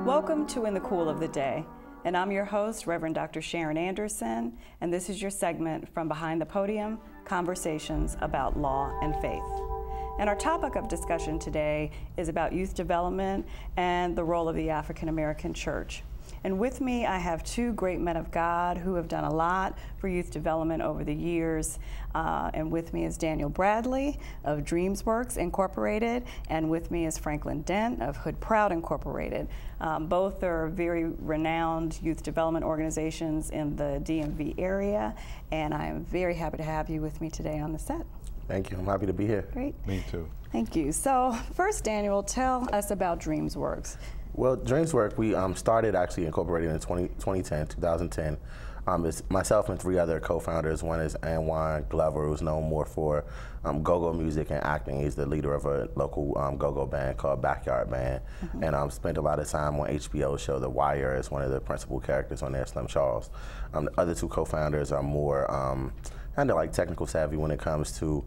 Welcome to In the Cool of the Day, and I'm your host, Reverend Dr. Sharon Anderson, and this is your segment from Behind the Podium, Conversations about Law and Faith. And our topic of discussion today is about youth development and the role of the African American church. And with me, I have two great men of God who have done a lot for youth development over the years. And with me is Daniel Bradley of DreamsWorks Incorporated, and with me is Franklin Dent of Hood Proud Incorporated. Both are very renowned youth development organizations in the DMV area, and I am very happy to have you with me today on the set. Thank you. I'm happy to be here. Great. Me too. Thank you. So first, Daniel, tell us about DreamsWorks. Well, DreamsWorks, we started actually incorporated in 2010. It's myself and three other co-founders. One is Anwan Glover, who's known more for go-go music and acting. He's the leader of a local go-go band called Backyard Band, and spent a lot of time on HBO's show The Wire as one of the principal characters on there, Slim Charles. The other two co-founders are more kind of like technical savvy when it comes to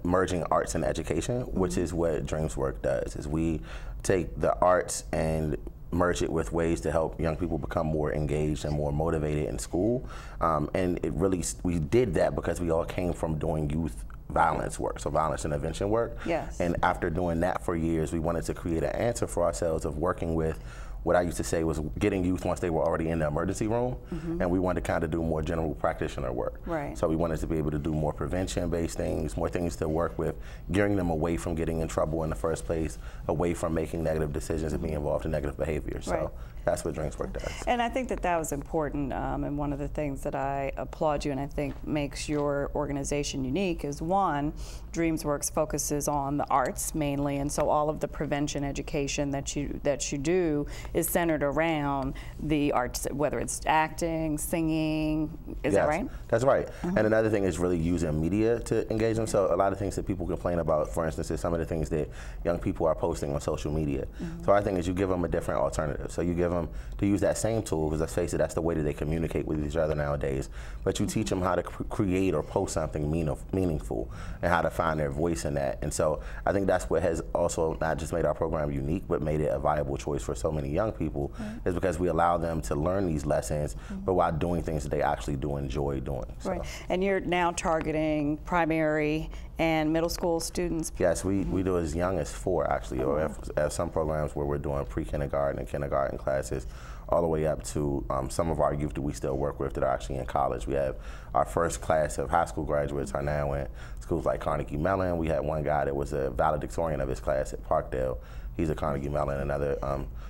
merging arts and education, which is what DreamsWorks does. Is we take the arts and merge it with ways to help young people become more engaged and more motivated in school. And it really, we did that because we all came from doing youth violence work, so violence intervention work. Yes. And after doing that for years, we wanted to create an answer for ourselves of working with what I used to say was getting youth once they were already in the emergency room, and we wanted to kind of do more general practitioner work. Right. So we wanted to be able to do more prevention-based things, more things to work with, gearing them away from getting in trouble in the first place, away from making negative decisions and being involved in negative behavior. So Right. that's what DreamsWorks does. And I think that that was important, and one of the things that I applaud you and I think makes your organization unique is, one, DreamsWorks focuses on the arts mainly, and so all of the prevention education that you do is centered around the arts, whether it's acting, singing. Is that right? That's right. And another thing is really using media to engage them. So a lot of things that people complain about, for instance, is some of the things that young people are posting on social media. So our thing is you give them a different alternative. So you give them to use that same tool, because let's face it, that's the way that they communicate with each other nowadays. But you teach them how to create or post something meaningful and how to find their voice in that. And so I think that's what has also not just made our program unique, but made it a viable choice for so many young people, is because we allow them to learn these lessons, but while doing things that they actually do enjoy doing. So. Right. And you're now targeting primary and middle school students? Yes, we do as young as 4 actually, or have some programs where we're doing pre-kindergarten and kindergarten classes, all the way up to some of our youth that we still work with that are actually in college. We have our first class of high school graduates are now in schools like Carnegie Mellon. We had one guy that was a valedictorian of his class at Parkdale. He's a Carnegie Mellon, another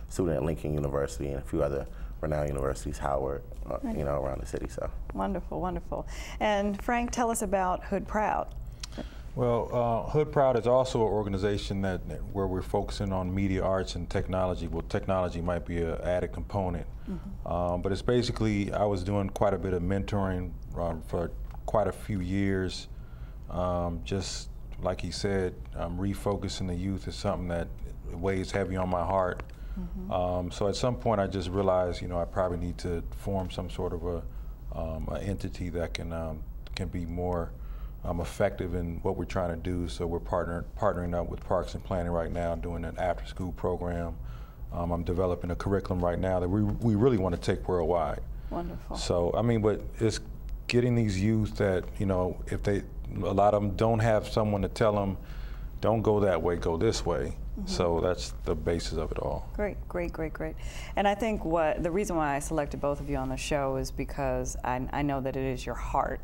student at Lincoln University, and a few other renowned universities, Howard, you know, around the city. So wonderful, wonderful. And Frank, tell us about Hood Proud. Well, Hood Proud is also an organization where we're focusing on media, arts, and technology. Well, technology might be an added component, but it's basically, I was doing quite a bit of mentoring for quite a few years. Just like he said, refocusing the youth is something that weighs heavy on my heart. So at some point I just realized, you know, I probably need to form some sort of an entity that can be more effective in what we're trying to do. So we're partnering up with Parks and Planning right now, doing an after-school program. I'm developing a curriculum right now that we really want to take worldwide. Wonderful. So I mean, but it's getting these youth that, you know, if a lot of them don't have someone to tell them, don't go that way, go this way. So that's the basis of it all. Great, great, great, great. And I think the reason why I selected both of you on the show is because I know that it is your heart.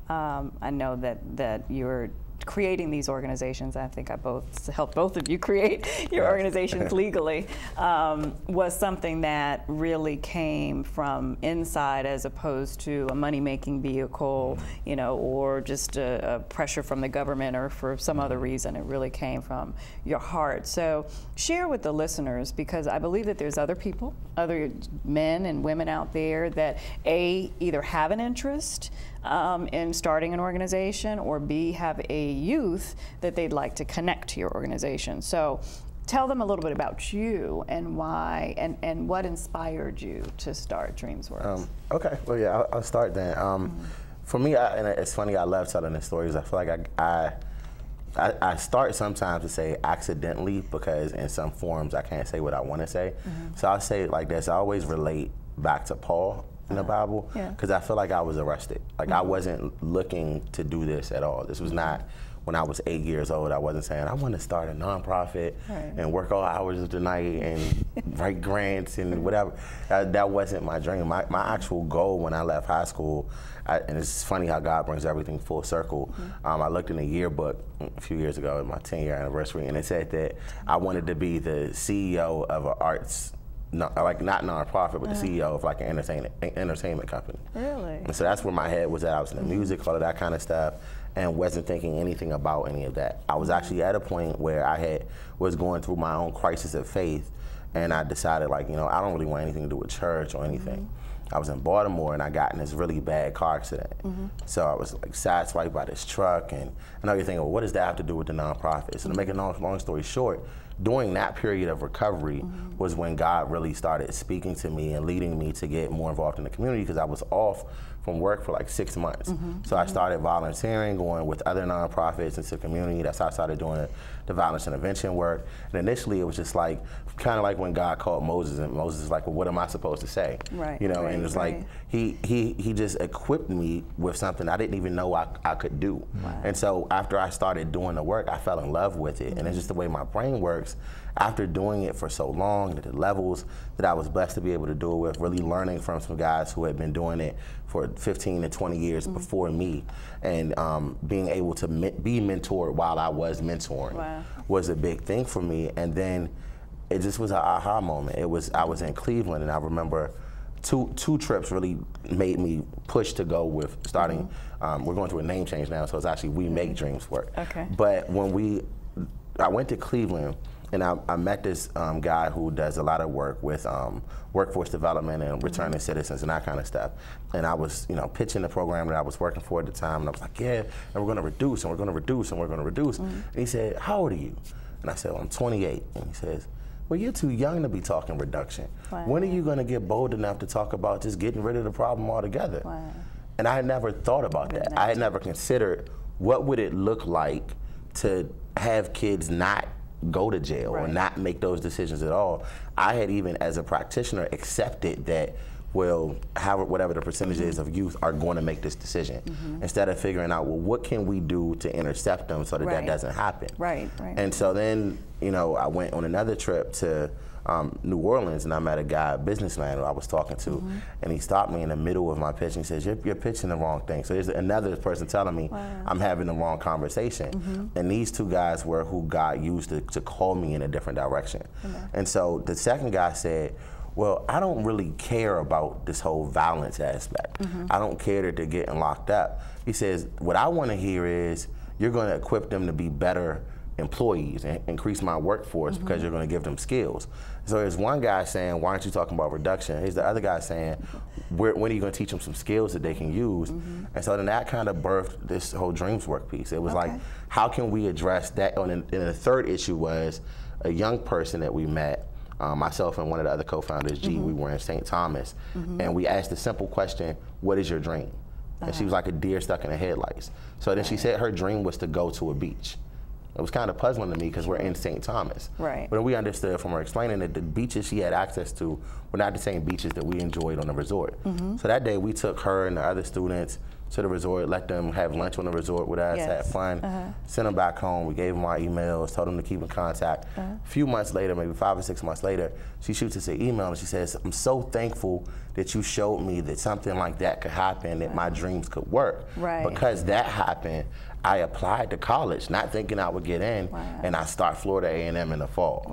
I know that you're creating these organizations. I think I helped both of you create your organizations legally, was something that really came from inside as opposed to a money-making vehicle, you know, or just a pressure from the government or for some other reason. It really came from your heart. So share with the listeners, because I believe that there's other people, other men and women out there that either have an interest in starting an organization, or B, have a youth that they'd like to connect to your organization. So Tell them a little bit about you and why, and what inspired you to start DreamsWorks. Okay, well, yeah, I'll start then. For me, and it's funny, I love telling the stories. I feel like I start sometimes to say accidentally because in some forms I can't say what I want to say. So I'll say it like this. I always relate back to Paul in the Bible because I feel like I was arrested. Like I wasn't looking to do this at all. This was not, when I was 8 years old, I wasn't saying, I want to start a nonprofit and work all hours of the night and write grants and whatever. That wasn't my dream. My actual goal when I left high school, and it's funny how God brings everything full circle. I looked in a yearbook a few years ago at my 10-year anniversary, and it said that I wanted to be the CEO of an arts, like not nonprofit, but the CEO of like an entertainment company. Really? And so that's where my head was at. I was in the music, all of that kind of stuff, and wasn't thinking anything about any of that. I was actually at a point where I was going through my own crisis of faith, and I decided, like, you know, I don't really want anything to do with church or anything. I was in Baltimore and I got in this really bad car accident. So I was like sideswiped by this truck, and I know you're thinking, well, what does that have to do with the nonprofit? So to make a long story short, during that period of recovery was when God really started speaking to me and leading me to get more involved in the community, because I was off from work for like 6 months. So I started volunteering, going with other nonprofits into the community. That's how I started doing the violence intervention work. And initially it was just like, kind of like when God called Moses, and Moses is like, well, what am I supposed to say? You know, and it's like, he just equipped me with something I didn't even know I could do. And so after I started doing the work, I fell in love with it. And it's just the way my brain works. After doing it for so long, at the levels that I was blessed to be able to do it with, really learning from some guys who had been doing it for 15 to 20 years before me, and being able to be mentored while I was mentoring was a big thing for me. And then it just was an aha moment. I was in Cleveland, and I remember two trips really made me push to go with starting. We're going through a name change now, so it's actually We Make Dreams Work. But when I went to Cleveland, and I met this guy who does a lot of work with workforce development and returning citizens and that kind of stuff. And I was, you know, pitching the program that I was working for at the time, and I was like, yeah, and we're going to reduce, and we're going to reduce, and we're going to reduce. And he said, how old are you? And I said, well, I'm 28. And he says, well, you're too young to be talking reduction. When are you going to get bold enough to talk about just getting rid of the problem altogether? And I had never thought about that. I had never considered what would it look like to have kids not go to jail or not make those decisions at all. I had even, as a practitioner, accepted that, well, whatever the percentage is of youth are going to make this decision, instead of figuring out, well, what can we do to intercept them so that that doesn't happen. And so then, you know, I went on another trip to New Orleans, and I met a businessman who I was talking to, and he stopped me in the middle of my pitch, and he says, you're pitching the wrong thing. So there's another person telling me I'm having the wrong conversation. And these two guys were who God used to call me in a different direction. And so the second guy said, well, I don't really care about this whole violence aspect. I don't care that they're getting locked up. He says, what I want to hear is you're going to equip them to be better employees and increase my workforce because you're going to give them skills. So there's one guy saying, why aren't you talking about reduction? Here's the other guy saying, when are you going to teach them some skills that they can use? And so then that kind of birthed this whole Dreams Work piece. It was like, how can we address that? And the third issue was a young person that we met, myself and one of the other co-founders, G, we were in St. Thomas, and we asked the simple question, what is your dream? And she was like a deer stuck in the headlights. So then she said her dream was to go to a beach. It was kind of puzzling to me because we're in St. Thomas. But we understood from her explaining that the beaches she had access to were not the same beaches that we enjoyed on the resort. So that day we took her and the other students to the resort, let them have lunch on the resort with us, had fun, sent them back home. We gave them our emails, told them to keep in contact. A few months later, maybe 5 or 6 months later, she shoots us an email and she says, I'm so thankful that you showed me that something like that could happen, that my dreams could work. Because that happened, I applied to college, not thinking I would get in, and I start Florida A&M in the fall.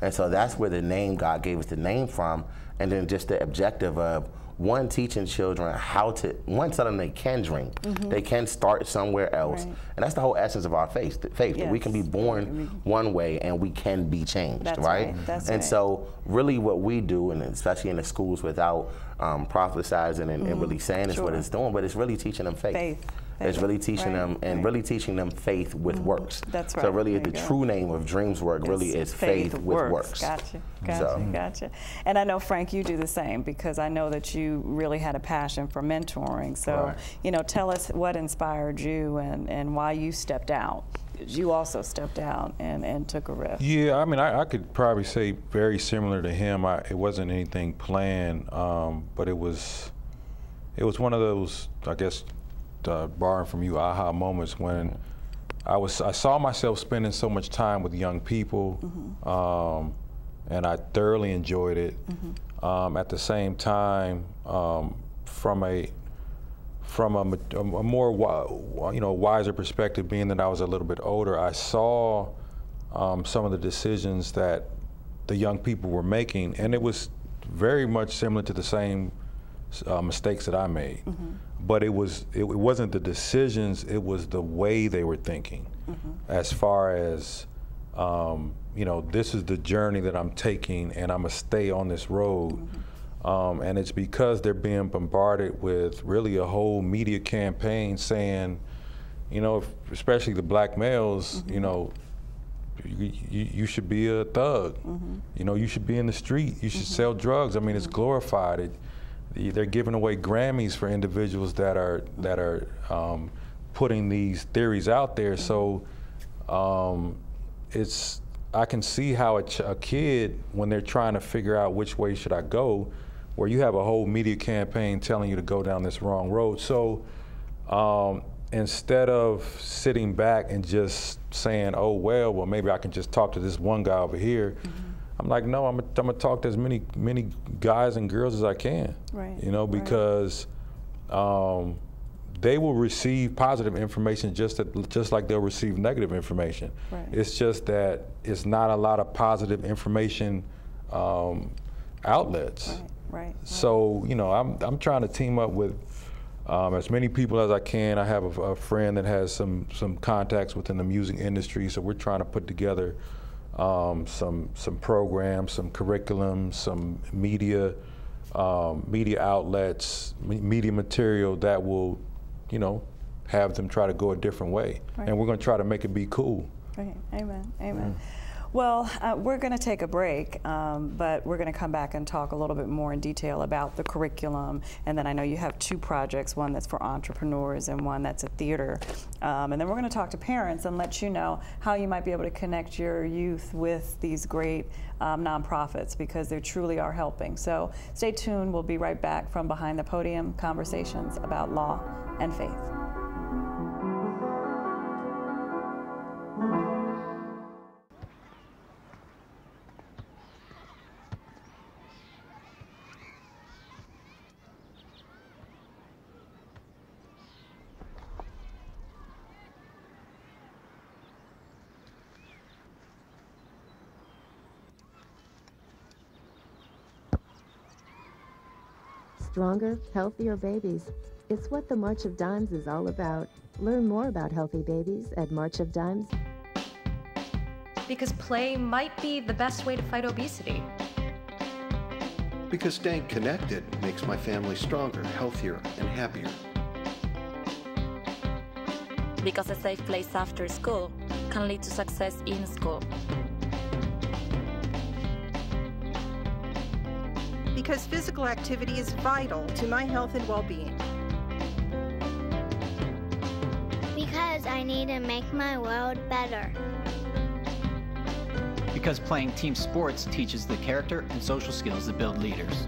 And so that's where the name, God gave us the name from, and then just the objective of, one, teaching children how to, one, tell them they can dream, they can start somewhere else, and that's the whole essence of our faith, that we can be born one way and we can be changed, and so really what we do, and especially in the schools without prophesizing and really saying is what it's doing, but it's really teaching them faith. It's really teaching them and really teaching them faith with works. That's right. So really the true name of Dreams Work really is faith with works. Gotcha, gotcha. And I know, Frank, you do the same, because I know that you really had a passion for mentoring. So, you know, tell us what inspired you and why you stepped out. You also stepped out and took a risk. Yeah, I mean, I could probably say very similar to him. It wasn't anything planned, but it was one of those, I guess, borrowing from you, aha moments when I saw myself spending so much time with young people, and I thoroughly enjoyed it. At the same time, from a more wiser perspective, being that I was a little bit older, I saw some of the decisions that the young people were making, and it was very much similar to the same mistakes that I made. But it wasn't the decisions, it was the way they were thinking. As far as, you know, this is the journey that I'm taking and I'm gonna stay on this road. And it's because they're being bombarded with really a whole media campaign saying, you know, especially the black males, you know, you should be a thug. You know, you should be in the street. You should sell drugs. I mean, it's glorified. They're giving away Grammys for individuals that are putting these theories out there. So I can see how a kid, when they're trying to figure out which way should I go, where you have a whole media campaign telling you to go down this wrong road. So instead of sitting back and just saying, oh, well, maybe I can just talk to this one guy over here, I'm like, no, I'm gonna talk to as many guys and girls as I can. You know, because they will receive positive information just like they'll receive negative information. It's just that it's not a lot of positive information outlets. So, you know, I'm trying to team up with as many people as I can. I have a friend that has some contacts within the music industry, so we're trying to put together some programs, some curriculum, some media outlets, media material that will, you know, have them try to go a different way. And we're going to try to make it be cool. Amen. Well, we're going to take a break, but we're going to come back and talk a little bit more in detail about the curriculum. And then I know you have two projects, one that's for entrepreneurs and one that's a theater. And then we're going to talk to parents and let you know how you might be able to connect your youth with these great nonprofits, because they truly are helping. So stay tuned. We'll be right back from Behind the Podium, conversations about law and faith. Stronger, healthier babies. It's what the March of Dimes is all about. Learn more about healthy babies at March of Dimes. Because play might be the best way to fight obesity. Because staying connected makes my family stronger, healthier, and happier. Because a safe place after school can lead to success in school. Because physical activity is vital to my health and well-being. Because I need to make my world better. Because playing team sports teaches the character and social skills that build leaders.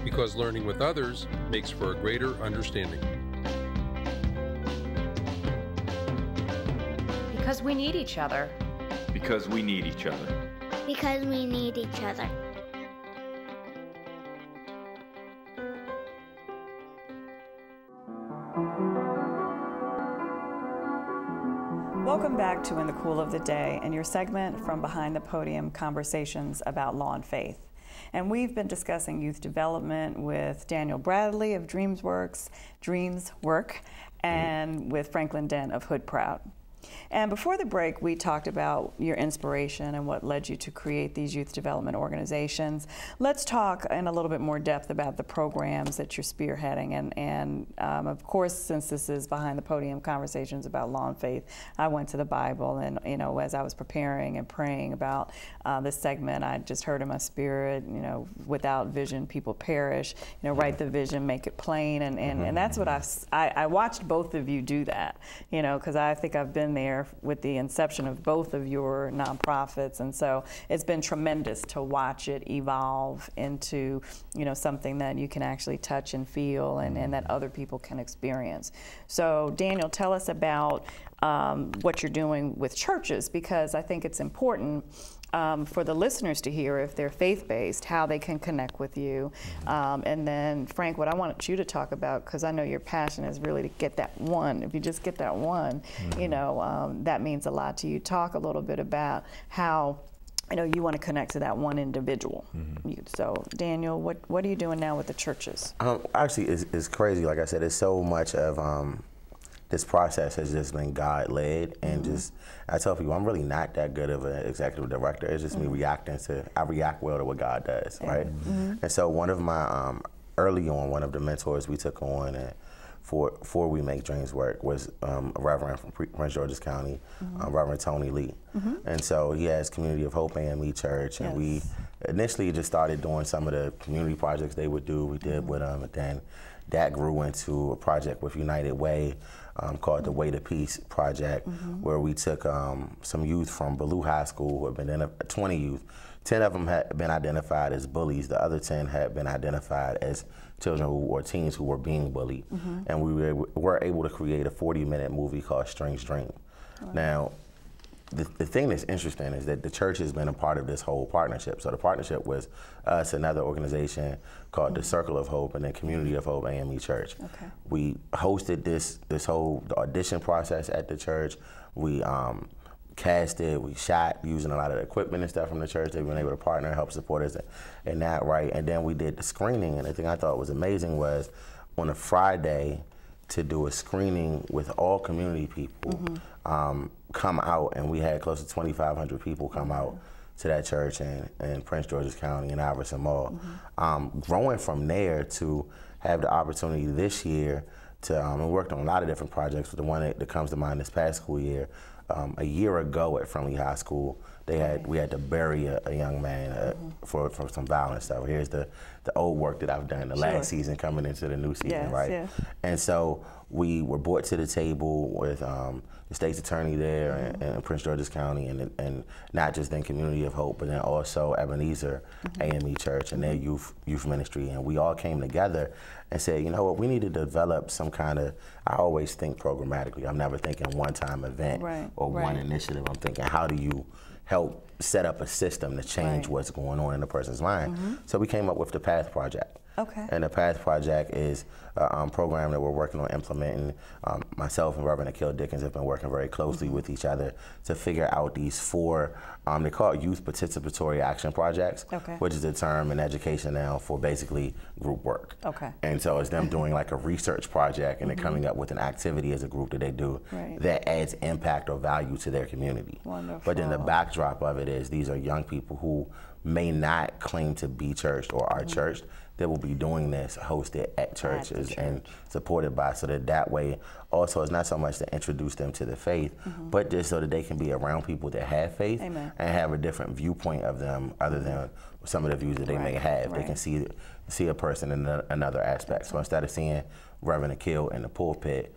Because learning with others makes for a greater understanding. Because we need each other. Because we need each other. Because we need each other. Welcome back to In the Cool of the Day and your segment from Behind the Podium, conversations about law and faith. And we've been discussing youth development with Daniel Bradley of Dreams Work, and with Franklin Dent of Hood Proud. And before the break, we talked about your inspiration and what led you to create these youth development organizations. Let's talk in a little bit more depth about the programs that you're spearheading. And of course, since this is Behind the Podium Conversations about Law and Faith, I went to the Bible, and as I was preparing and praying about this segment, I just heard in my spirit, without vision, people perish. Write the vision, make it plain, and that's what I watched both of you do that. Because I think I've been there with the inception of both of your nonprofits, and so it's been tremendous to watch it evolve into something that you can actually touch and feel, and that other people can experience. So Daniel, tell us about what you're doing with churches, because I think it's important for the listeners to hear, if they're faith-based, how they can connect with you. And then, Frank, what I want you to talk about, because I know your passion is really to get that one. If you just get that one, that means a lot to you. Talk a little bit about how you want to connect to that one individual. So, Daniel, what are you doing now with the churches? Actually, it's crazy. Like I said, it's so much of this process has just been God-led, and just, I tell people, I'm really not that good of an executive director. It's just me reacting I react well to what God does, right? And so one of my, early on, one of the mentors we took on for We Make Dreams Work was a Reverend from Prince George's County, Reverend Tony Lee. And so he has Community of Hope AME Church, and we initially just started doing some of the community projects they would do. We did with them, and then that grew into a project with United Way called the Way to Peace Project, where we took some youth from Ballou High School, who had been 20 youth. 10 of them had been identified as bullies. The other 10 had been identified as children or teens who were being bullied. And we were able to create a 40-minute movie called Strange Dream. Now, the thing that's interesting is that the church has been a part of this whole partnership. So the partnership was us, another organization called the Circle of Hope, and then Community of Hope AME Church. We hosted this whole audition process at the church. We casted, we shot using a lot of the equipment and stuff from the church. They've been able to partner and help support us in that, right? And then we did the screening, and the thing I thought was amazing was on a Friday to do a screening with all community people come out, and we had close to 2,500 people come out to that church in Prince George's County and Iverson Mall. Growing from there to have the opportunity this year to, we worked on a lot of different projects, but the one that comes to mind this past school year, a year ago at Friendly High School, we had to bury a young man for some violence stuff. Here's the old work that I've done the last season coming into the new season, right? And so we were brought to the table with the state's attorney there in Prince George's County, and not just in Community of Hope, but then also Ebenezer AME Church and their youth ministry. And we all came together and said, you know what, we need to develop some kind of, I always think programmatically. I'm never thinking one-time event or one initiative. I'm thinking, how do you help set up a system to change what's going on in a person's mind? So we came up with the PATH Project. And the PATH Project is a program that we're working on implementing. Myself and Reverend Akil Dickens have been working very closely with each other to figure out these 4, they call it Youth Participatory Action Projects, which is a term in education now for basically group work. And so it's them doing like a research project, and they're coming up with an activity as a group that they do that adds impact or value to their community. But then the backdrop of it is these are young people who may not claim to be churched or are churched, that will be doing this hosted at churches and supported by, so that way also it's not so much to introduce them to the faith, but just so that they can be around people that have faith and have a different viewpoint of them other than some of the views that they may have. They can see a person in another aspect. So instead of seeing Reverend Akil in the pulpit,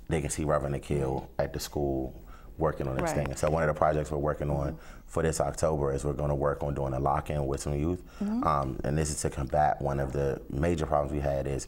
they can see Reverend Akil at the school working on this thing. And so one of the projects we're working on for this October is we're going to work on doing a lock-in with some youth. And this is to combat one of the major problems we had is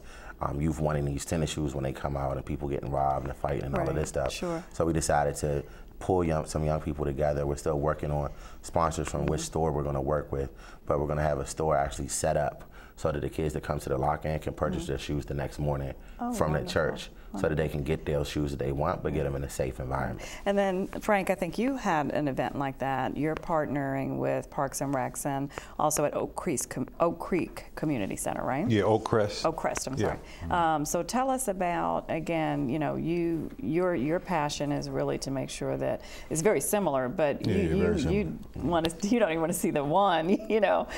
youth wanting these tennis shoes when they come out and people getting robbed and fighting and all of this stuff. So we decided to pull some young people together. We're still working on sponsors from which store we're going to work with, but we're going to have a store actually set up so that the kids that come to the lock-in can purchase their shoes the next morning from the church, so that they can get those shoes that they want, but get them in a safe environment. And then, Frank, I think you had an event like that. You're partnering with Parks and Recs and also at Oak Creek Community Center, right? Yeah, Oak Crest. Oak Crest, I'm sorry. So tell us about, again, you know, your passion is really to make sure that it's very similar, but you don't even want to see the one, you know,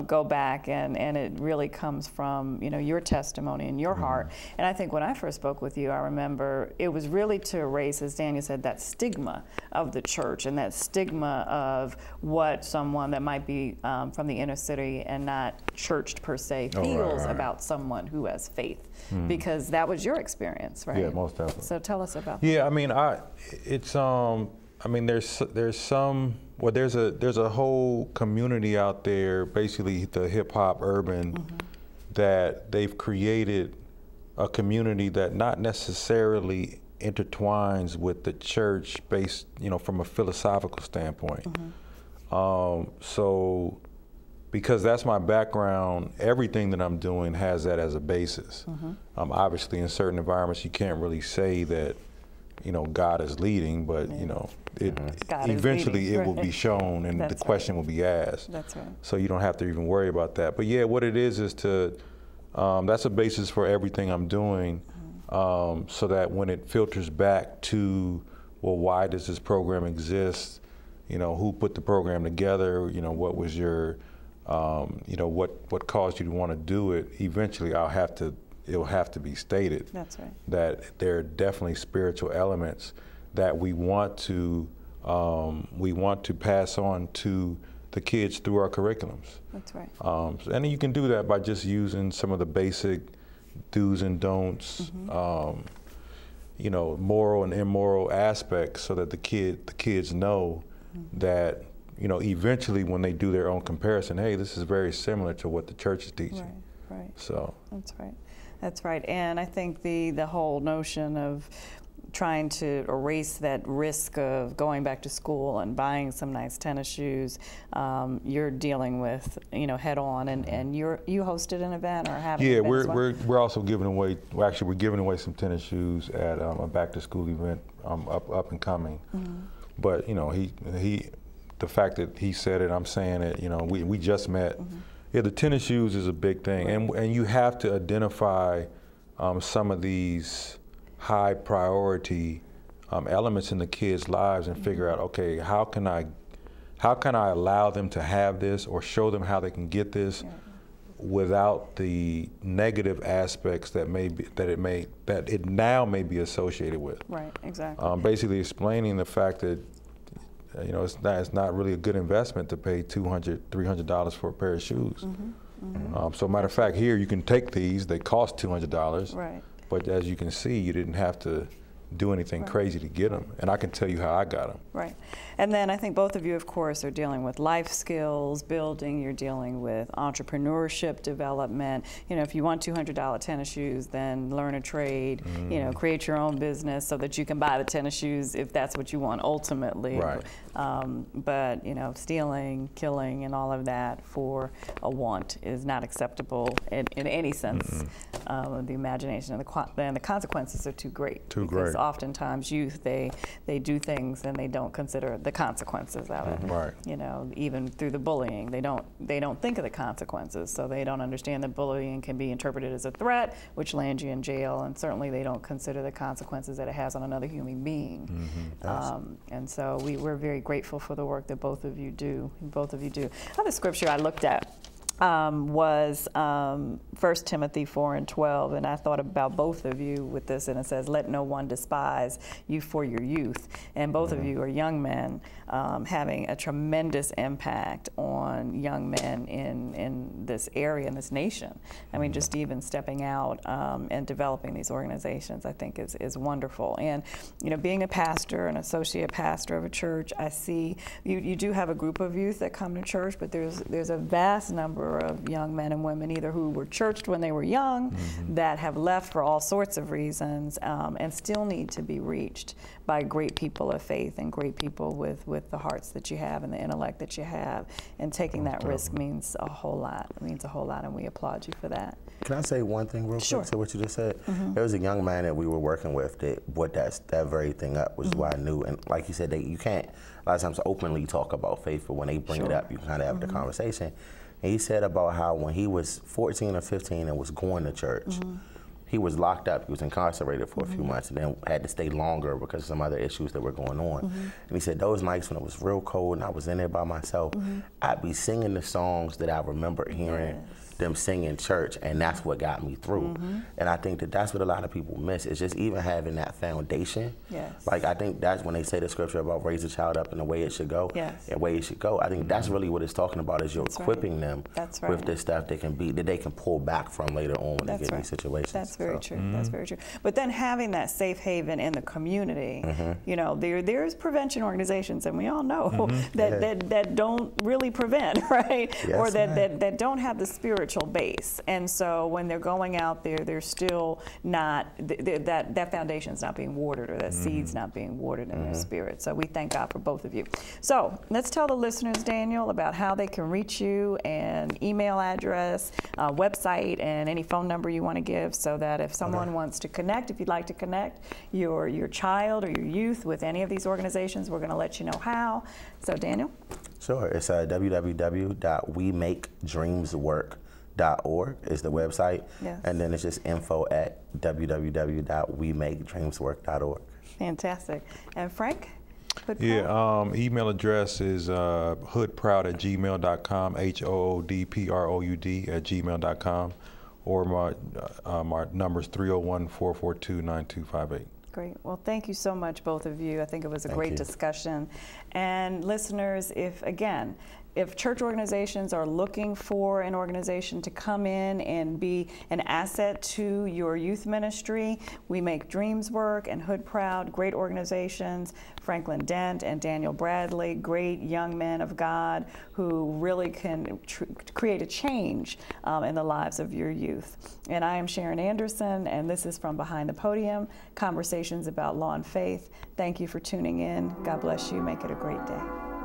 go back, and it really comes from, you know, your testimony and your heart. And I think when I first spoke with you, I remember it was really to erase, as Daniel said, that stigma of the church and that stigma of what someone that might be from the inner city and not churched per se feels about someone who has faith, because that was your experience, right? Yeah, most definitely. So tell us about that. Yeah, I mean, I mean, there's a whole community out there, basically the hip hop urban, that they've created a community that not necessarily intertwines with the church based, you know, from a philosophical standpoint. So because that's my background, everything that I'm doing has that as a basis. Obviously in certain environments you can't really say that, you know, God is leading, but you know, eventually it will be shown and the question will be asked. That's right. So you don't have to even worry about that. But yeah, what it is to, that's a basis for everything I'm doing, so that when it filters back to, well, why does this program exist? You know, who put the program together? You know, what was your, you know, what caused you to want to do it? Eventually, it'll have to be stated. That's right. That there are definitely spiritual elements that we want to pass on to the kids through our curriculums. That's right. And you can do that by just using some of the basic do's and don'ts, you know, moral and immoral aspects, so that the kids know that, you know, eventually when they do their own comparison, hey, this is very similar to what the church is teaching. Right. So that's right. That's right. And I think the whole notion of trying to erase that risk of going back to school and buying some nice tennis shoes, you're dealing with, you know, head on, and you hosted an event or have an event as well? we're also giving away, well, actually we're giving away some tennis shoes at a back to school event up and coming. But you know, the fact that he said it, I'm saying it, you know, we just met. Yeah, the tennis shoes is a big thing, and you have to identify some of these high priority elements in the kids' lives and figure out, okay, how can I allow them to have this or show them how they can get this without the negative aspects that it now may be associated with. Right, exactly. Basically explaining the fact that, you know, it's not really a good investment to pay $200, $300 for a pair of shoes. So matter of fact, here you can take these, they cost $200. Right. But as you can see, you didn't have to do anything crazy to get them. And I can tell you how I got them. Right. And then I think both of you, of course, are dealing with life skills building. You're dealing with entrepreneurship development. You know, if you want $200 tennis shoes, then learn a trade, you know, create your own business so that you can buy the tennis shoes if that's what you want ultimately. Right. But, you know, stealing, killing, and all of that for a want is not acceptable in any sense. The imagination and the consequences are too great. Because oftentimes youth, they do things and they don't consider the consequences of it. Right. You know, even through the bullying, they don't think of the consequences, so they don't understand that bullying can be interpreted as a threat, which lands you in jail, and certainly they don't consider the consequences that it has on another human being. And so we're very grateful for the work that both of you do. Another scripture I looked at was 1 Timothy 4:12, and I thought about both of you with this, and it says, let no one despise you for your youth. And both of you are young men having a tremendous impact on young men in this area, in this nation. I mean, just even stepping out and developing these organizations, I think is wonderful. And, you know, being a pastor, an associate pastor of a church, I see you do have a group of youth that come to church, but there's a vast number number of young men and women either who were churched when they were young, that have left for all sorts of reasons, and still need to be reached by great people of faith and great people with the hearts that you have and the intellect that you have. And taking that risk means a whole lot. It means a whole lot, and we applaud you for that. Can I say one thing real quick to what you just said? There was a young man that we were working with that brought that very thing up, which is why I knew. And like you said, you can't a lot of times openly talk about faith, but when they bring it up, you kind of have the conversation. And he said about how when he was 14 or 15 and was going to church, he was locked up. He was incarcerated for a few months and then had to stay longer because of some other issues that were going on. And he said those nights when it was real cold and I was in there by myself, I'd be singing the songs that I remember hearing them sing in church, and that's what got me through. And I think that that's what a lot of people miss, is just even having that foundation. Like, I think that's when they say the scripture about raise a child up in the way it should go, and way it should go. I think that's really what it's talking about, is you're equipping them with this stuff that they can pull back from later on when they get in these situations. That's very true. That's very true. But then having that safe haven in the community, you know, there's prevention organizations, and we all know that don't really prevent, right? Or that don't have the spiritual base. And so when they're going out there, they're still not, that foundation's not being watered, or that seed's not being watered in their spirit. So we thank God for both of you. So let's tell the listeners, Daniel, about how they can reach you, and email address, website, and any phone number you want to give, so that if someone wants to connect, if you'd like to connect your child or your youth with any of these organizations, we're going to let you know how. So Daniel? Sure. It's www.wemakedreamswork.org is the website, and then it's just info@www.wemakedreamswork.org. Fantastic. And Frank? Email address is hoodproud@gmail.com, HOODPROUD@gmail.com, or my number is 301-442-9258. Great. Well, thank you so much, both of you. I think it was a great discussion. And listeners, if church organizations are looking for an organization to come in and be an asset to your youth ministry, We Make Dreams Work and Hood Proud, great organizations. Franklin Dent and Daniel Bradley, great young men of God who really can create a change in the lives of your youth. And I am Sharon Anderson, and this is From Behind the Podium, conversations about law and faith. Thank you for tuning in. God bless you. Make it a great day.